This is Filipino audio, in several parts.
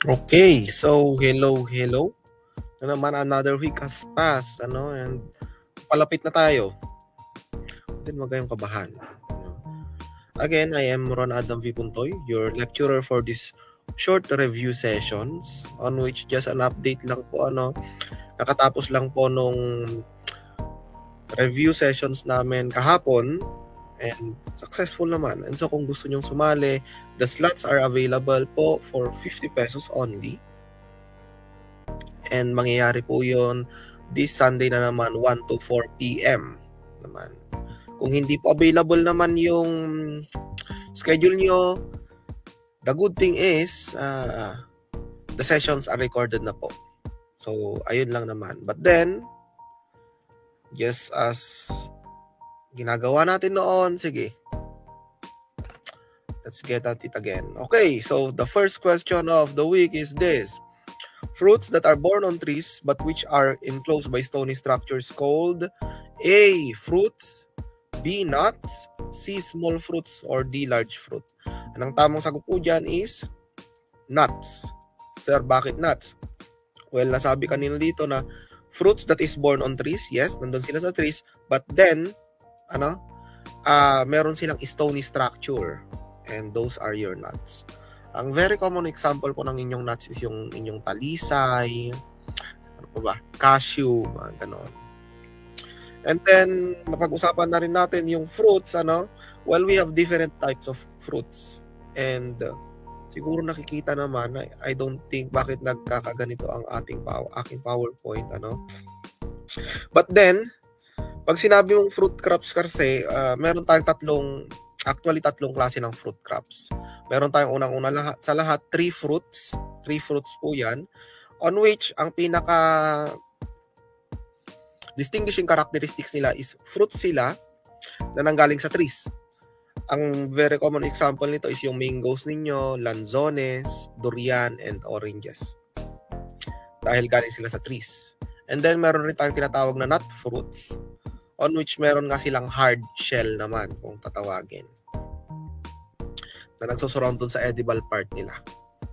Okay, so hello. Na naman another week has passed, and palapit na tayo. Then wag kayong kabahan. Again, I am Ron Adam V. Puntoy, your lecturer for this short review sessions on which just an update lang po, nakatapos lang po nung review sessions namin kahapon and successful naman. And so kung gusto nyong sumali, the slots are available po for 50 pesos only. And mangyayari po yon this Sunday na naman 1 to 4 p.m. naman. Kung hindi po available naman yung schedule nyo, the good thing is the sessions are recorded na po. So, ayun lang naman. But then, just as ginagawa natin noon, sige. Let's get at it again. Okay, so the first question of the week is this. Fruits that are born on trees but which are enclosed by stony structures called A. Fruits, B. Nuts, C. Small fruits, or D. Large fruit. Ang tamang sagot po dyan is nuts. Sir, bakit nuts? Well, nasabi kanina dito na fruits that is born on trees, yes, nandun sila sa trees, but then, meron silang stony structure, and those are your nuts. Ang very common example po ng inyong nuts is yung inyong talisay, cashew, mga ganon. And then, napag-usapan na rin natin yung fruits, well, we have different types of fruits. And siguro nakikita naman, I don't think bakit nagkakaganito ang aking PowerPoint, But then, pag sinabi mong fruit crops kasi, meron tayong tatlong klase ng fruit crops. Meron tayong unang-una sa lahat, 3 fruits. 3 fruits po yan. On which, ang pinaka distinguishing characteristics nila is fruits sila na nanggaling sa trees. Ang very common example nito is yung mangoes ninyo, lanzones, durian, and oranges. Dahil galing sila sa trees. And then, meron rin tayong tinatawag na nut fruits, on which meron nga silang hard shell naman, kung tatawagin, na nagsusurround dun sa edible part nila.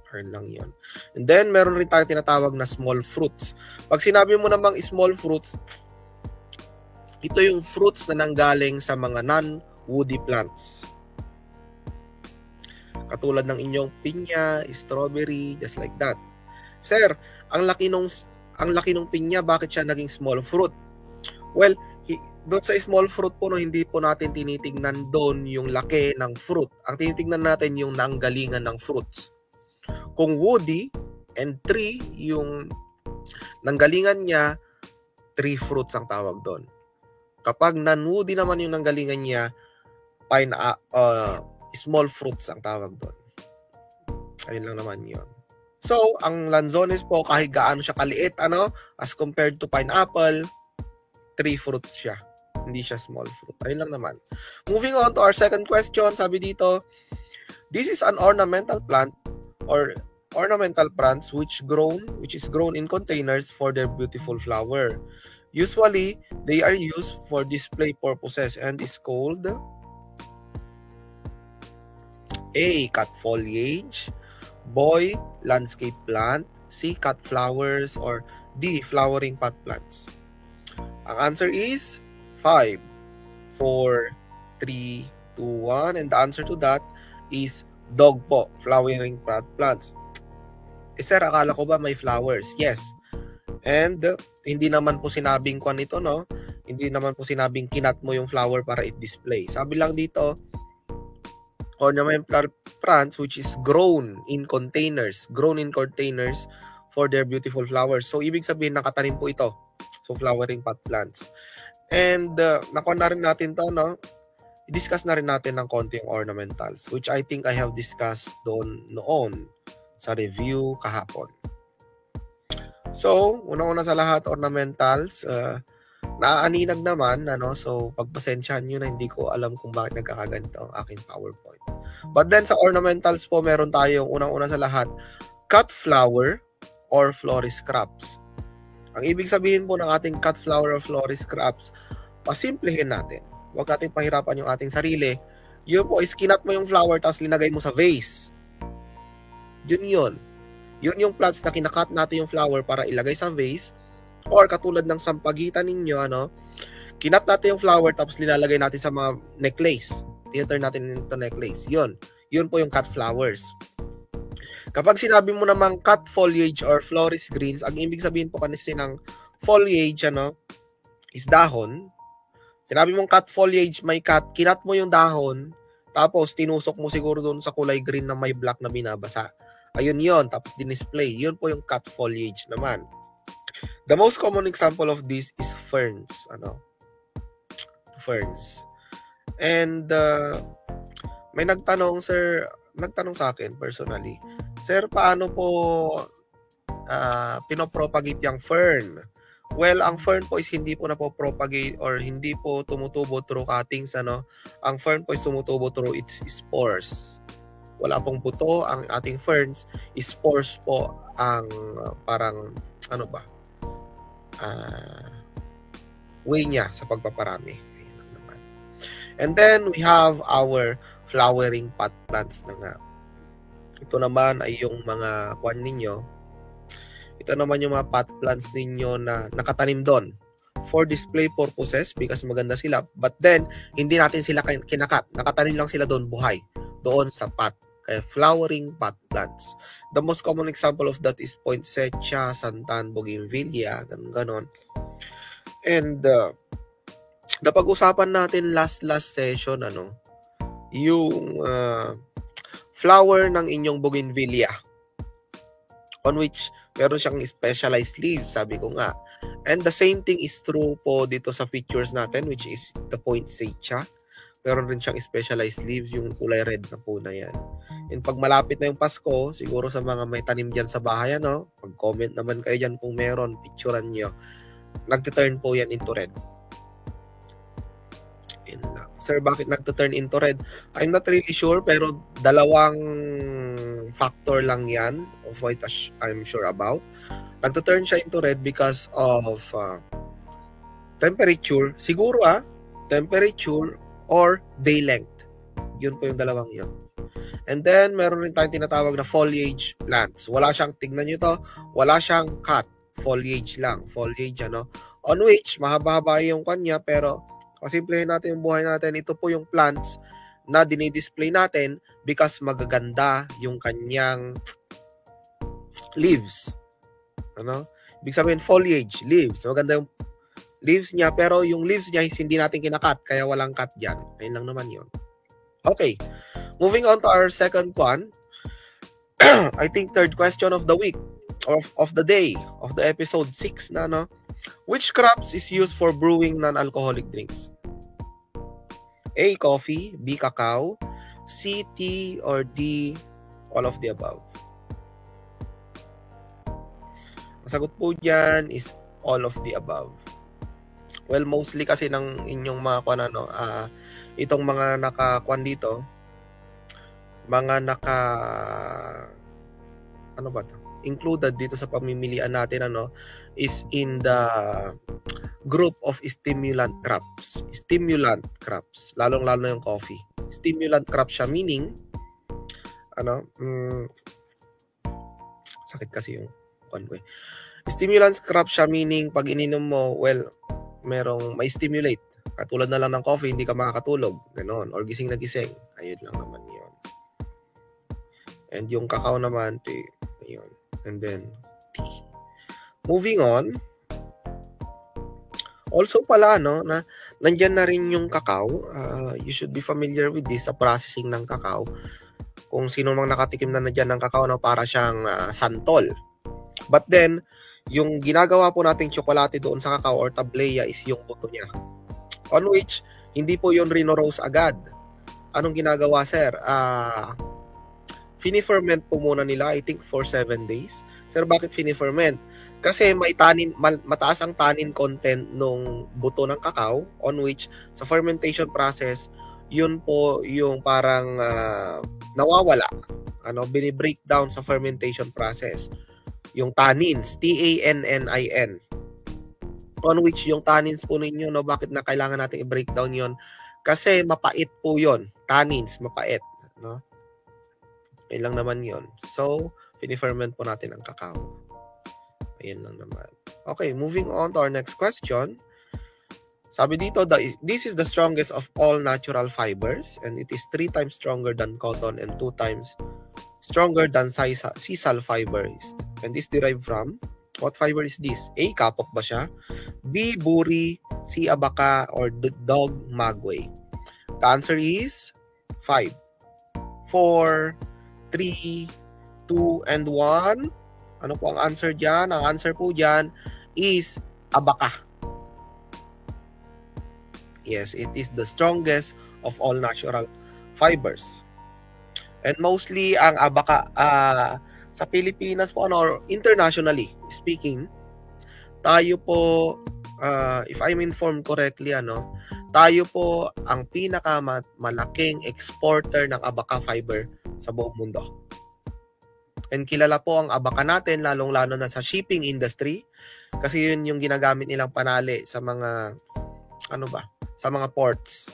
Hard lang yun. And then, meron rin tayong tinatawag na small fruits. Pag sinabi mo namang small fruits, ito yung fruits na nanggaling sa mga non-woody plants. Katulad ng inyong pinya, strawberry, just like that. Sir, ang laki nung pinya, bakit siya naging small fruit? Well, doon sa small fruit po, hindi po natin tinitingnan doon yung laki ng fruit. Ang tinitingnan natin yung nanggalingan ng fruits. Kung woody and tree, yung nanggalingan niya, tree fruits ang tawag doon. Kapag non-woody naman yung nanggalingan niya, small fruits ang tawag doon. Ayun lang naman yun. So, ang lanzones po, kahit gaano siya kaliit, as compared to pineapple, tree fruits siya. Hindi siya small fruit. Ayun lang naman. Moving on to our second question, sabi dito, this is an ornamental plant or ornamental plants which is grown in containers for their beautiful flower. Usually, they are used for display purposes and is called A. Cut foliage, B. Landscape plant, C. Cut flowers, or D. Flowering pot plants. Ang answer is 5, 4, 3, 2, 1. And the answer to that is dog po, flowering pot plants. Sir, akala ko ba may flowers? Yes. And hindi naman po sinabing kwan ito, Hindi naman po sinabing kinat mo yung flower para i-display. Sabi lang dito, ornamental plants which is grown in containers for their beautiful flowers. So, ibig sabihin, nakatanim po ito. So, flowering pot plants. And, nakuha na rin natin to, I-discuss na rin natin ng konti yung ornamentals, which I think I have discussed noon sa review kahapon. So, unang-una sa lahat, ornamentals, naaaninag naman, so pagpasensyahan nyo na hindi ko alam kung bakit nagkakaganito ang aking PowerPoint. But then sa ornamentals po, meron tayong unang-una sa lahat, cut flower or florist crops. Ang ibig sabihin po ng ating cut flower or florist crops, pasimplehin natin. Huwag natin pahirapan yung ating sarili. Yun po is kinat mo yung flower tapos linagay mo sa vase. Yun. Yun yung plants na kinakat natin yung flower para ilagay sa vase, or katulad ng sampagitan ninyo, ano, kinat natin yung flower tapos nilalagay natin sa mga necklace. Tinaturn natin into necklace. Yun po yung cut flowers. Kapag sinabi mo namang cut foliage or florist greens, ang ibig sabihin po kasi ng foliage, ano, is dahon. Sinabi mong cut foliage, may cut, kinat mo yung dahon, tapos tinusok mo siguro doon sa kulay green na may black na binabasa. Ayun yon, tapos dinisplay. Yun po yung cut foliage naman. The most common example of this is ferns, ano? Ferns. And may nagtanong sa akin personally, Sir, paano po pinopropagate yung fern? Well, ang fern po is hindi po napopropagate or hindi po tumutubo through cuttings, ano? Ang fern po is tumutubo through its spores. Wala pong buto ang ating ferns. Spores po ang parang ano ba? Way niya sa pagpaparami. Ayun naman. And then we have our flowering pot plants na nga. Ito naman ay yung mga kwan ninyo. Ito naman yung mga pot plants ninyo na nakatanim doon for display purposes because maganda sila. But then, hindi natin sila kinakat. Nakatanim lang sila doon buhay. Doon sa pot. Kaya flowering pot plants. The most common example of that is poinsettia, santan, bougainvillea, ganon. And napag-usapan natin last session, ano, yung flower ng inyong bougainvillea, on which meron siyang specialized leaves, sabi ko nga. And the same thing is true po dito sa features natin, which is the poinsettia. Meron rin siyang specialized leaves, yung kulay red na po na yan. And pag malapit na yung Pasko, siguro sa mga may tanim dyan sa bahay, ano, pag-comment naman kayo dyan kung meron, picturean nyo. Nagte-turn po yan into red. Sir, bakit nagte-turn into red? I'm not really sure, pero dalawang factor lang yan of what I'm sure about. Nagte-turn siya into red because of temperature. Siguro temperature or day length. Yun po yung dalawang yun. And then, meron rin tayong tinatawag na foliage plants. Wala siyang, tignan nyo to, wala siyang cut. Foliage lang. Foliage, ano. On which, mahaba-haba yung kanya, pero kasimplihin natin yung buhay natin. Ito po yung plants na dinidisplay natin because magaganda yung kanyang leaves. Ano? Ibig sabihin, foliage, leaves. Maganda yung leaves niya, pero yung leaves niya hindi natin kinakat, kaya walang cut dyan. Ayun lang naman yun. Okay. Moving on to our second one. I think third question of the week, of the day, of the episode 6 na, no? Which crops is used for brewing non-alcoholic drinks? A, coffee. B, cacao. C, tea. Or D, all of the above. Ang sagot po dyan is all of the above. Well, mostly kasi ng inyong mga itong mga nakakuan dito, mga included dito sa pamimilian natin, ano, is in the group of stimulant crops. Stimulant crops, lalong-lalo yung coffee. Stimulant crop siya, meaning sakit kasi yung Stimulant crop siya, meaning pag ininom mo, well, may stimulate. Katulad na lang ng coffee, hindi ka makakatulog. Ganon. Or gising na gising. Ayun lang naman yun. And yung cacao naman, ayun. And then, tea. Moving on. Also pala, no, na nandyan na rin yung cacao. You should be familiar with this sa processing ng cacao. Kung sino mang nakatikim na dyan ng cacao, no, para siyang santol. But then, yung ginagawa po nating tsokolate doon sa cacao or tableya is yung buto niya. On which, hindi po yun rino-roast agad. Anong ginagawa, sir? Fini-ferment po muna nila, I think, for 7 days. Sir, bakit fini-ferment? Kasi may mataas ang tannin content nung buto ng cacao, on which, sa fermentation process, yun po yung parang nawawala. Bini-break down sa fermentation process. Yung tannins, T-A-N-N-I-N. On which yung tannins po ninyo, no, bakit na kailangan natin i-break down yon? Kasi mapait po yon. Tannins, mapait. No? Yun lang naman yon. So, Fini-ferment po natin ang cacao. Ayun lang naman. Okay, moving on to our next question. Sabi dito, this is the strongest of all natural fibers and it is 3 times stronger than cotton and 2 times stronger than sisal fiber. And this derived from, what fiber is this? A, kapok ba siya? B, buri, C, abaca, or dog magway? The answer is 5, 4, 3, 2, and 1. Ano po ang answer dyan? Ang answer po dyan is abaca. Yes, it is the strongest of all natural fibers. And mostly ang abaca sa Pilipinas po or internationally speaking, tayo po if I'm informed correctly tayo po ang pinakamalaking exporter ng abaca fiber sa buong mundo. And kilala po ang abaca natin lalong-lalo na sa shipping industry kasi yun yung ginagamit nilang panali sa mga sa mga ports.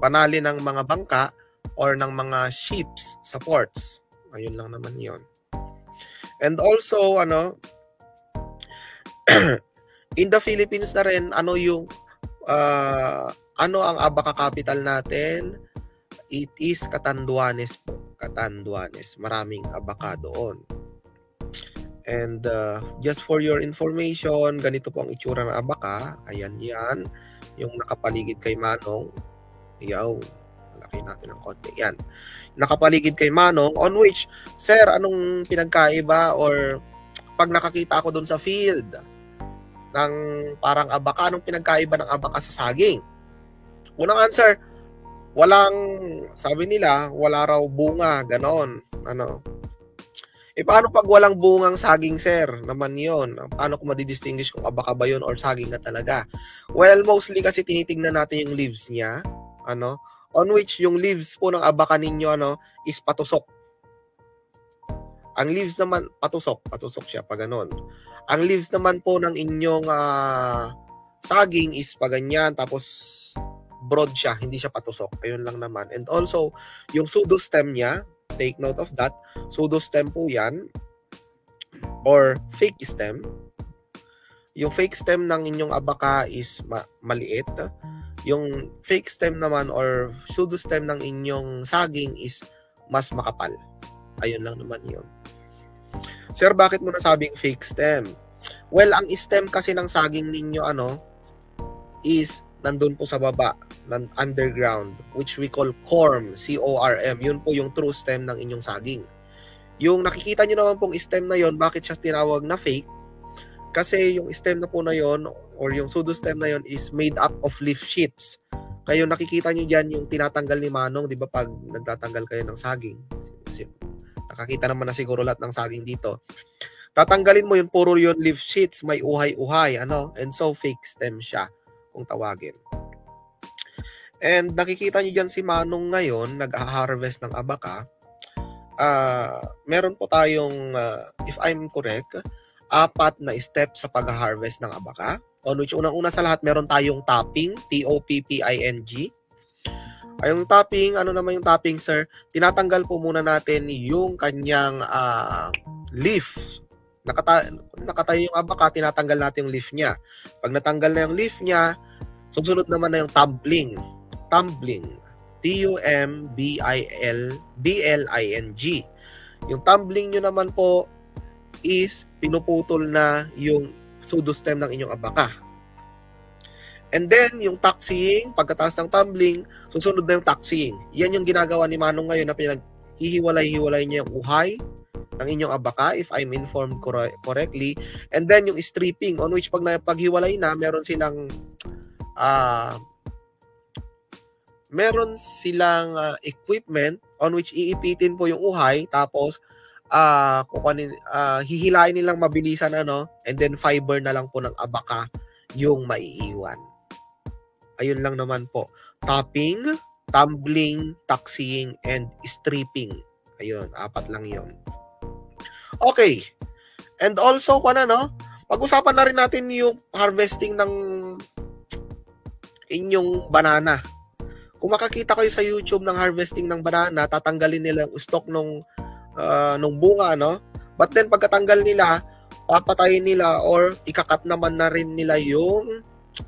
Panali ng mga bangka or ng mga ships sa ports. Ayun lang naman yon. And also, in the Philippines na rin, ano ang abaca capital natin? It is Catanduanes po. Catanduanes. Maraming abaca doon. And just for your information, ganito po ang itsura ng abaca. Ayan yan. Yung nakapaligid kay Manong. Yaw. Malaki natin ng konti. Yan. Nakapaligid kay Manong on which, sir, anong pinagkaiba or pag nakakita ako doon sa field ng parang abaca, anong pinagkaiba ng abaca sa saging? Unang answer, sabi nila, wala raw bunga, ganon. Paano pag walang bungang saging, sir? Naman yon. Paano ko madidistinguish kung abaca ba yun or saging na talaga? Well, mostly kasi tinitingnan natin yung leaves niya, on which yung leaves po ng abaca ninyo, is patusok. Ang leaves naman, patusok siya, pag ganon. Ang leaves naman po ng inyong saging is pag ganyan, tapos broad siya, hindi siya patusok. Ayun lang naman. And also, yung pseudostem niya, take note of that. Pseudostem po yan or fake stem. Yung fake stem ng inyong abaca is maliit. Yung fake stem naman or pseudostem ng inyong saging is mas makapal. Ayun lang naman yun. Sir, bakit mo nasabing fake stem? Well, ang stem kasi ng saging ninyo is nandun po sa baba, underground, which we call corm, C-O-R-M. Yun po yung true stem ng inyong saging. Yung nakikita nyo naman pong stem na yon, bakit siya tinawag na fake? Kasi yung stem na po na yon, or yung pseudostem na yon is made up of leaf sheets. Kayo nakikita nyo dyan yung tinatanggal ni Manong, di ba pag nagtatanggal kayo ng saging? Nakakita naman na siguro lahat ng saging dito. Tatanggalin mo yun, puro yun leaf sheets, may uhay-uhay, and so fake stem siya kung tawagin. And nakikita nyo dyan si Manong ngayon, nag-harvest ng abaca. Meron po tayong, if I'm correct, 4 na steps sa pag-harvest ng abaca. On which, unang-una sa lahat, meron tayong topping, T-O-P-P-I-N-G. Yung topping, ano naman yung topping, sir? Tinatanggal po muna natin yung kanyang leaf. Nakatayo yung abaca, tinatanggal natin yung leaf niya. Pag natanggal na yung leaf niya, susunod naman na yung tumbling. T-U-M-B-I-L-B-L-I-N-G. Yung tumbling nyo naman po is pinuputol na yung pseudostem ng inyong abaca. And then, yung taxiing, pagkatapos ng tumbling, susunod na yung taxiing. Yan yung ginagawa ni Manong ngayon na pinaghihiwalay-hiwalay niya yung uhay ng inyong abaca, if I'm informed correctly. And then, yung stripping, on which pag paghiwalay na, meron silang equipment on which iipitin po yung uhay, tapos hihilain nilang mabilisan and then fiber na lang po ng abaca yung maiiwan. Ayun lang naman po. Topping, tumbling, taxiing, and stripping. Ayun, 4 lang yun. Okay. And also, pag-usapan na rin natin yung harvesting ng inyong banana. Kung makakita kayo sa YouTube ng harvesting ng banana, tatanggalin nila yung stock nung bunga, But then pagkatanggal nila, papatayin nila or ikakat naman na rin nila yung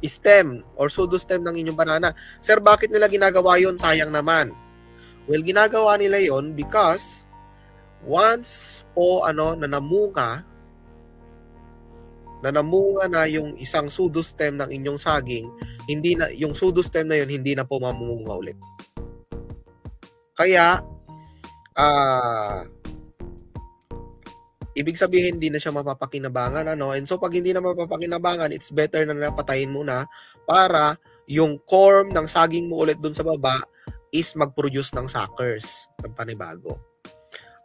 stem or pseudostem ng inyong banana. Sir, bakit nila ginagawa yon? Sayang naman. Well, ginagawa nila yon because once po nanamunga na yung isang pseudostem ng inyong saging, hindi na yung pseudostem na yon hindi na po mamumunga ulit. Kaya ibig sabihin hindi na siya mapapakinabangan, and so pag hindi na mapapakinabangan, it's better na napatayin muna para yung corm ng saging mo ulit dun sa baba is mag-produce ng suckers ng panibago.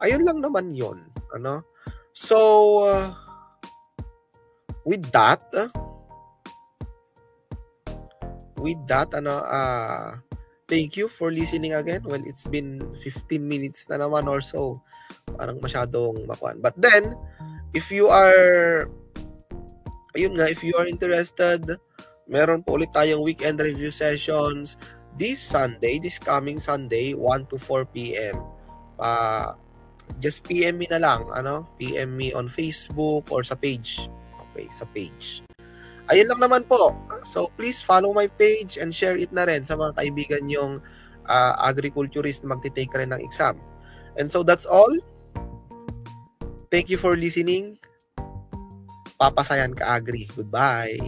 Ayun lang naman yun, so with that thank you for listening again. Well, it's been 15 minutes na naman or so. Parang masyadong makuan. But then, if you are interested, meron po ulit tayong weekend review sessions this coming Sunday, 1 to 4 p.m. Just PM me na lang, PM me on Facebook or sa page. Okay, sa page. Ayun lang naman po. So, please follow my page and share it na rin sa mga kaibigan yung agriculturist na magtitake rin ng exam. And so, that's all. Thank you for listening. Papasayan ka Agri. Goodbye.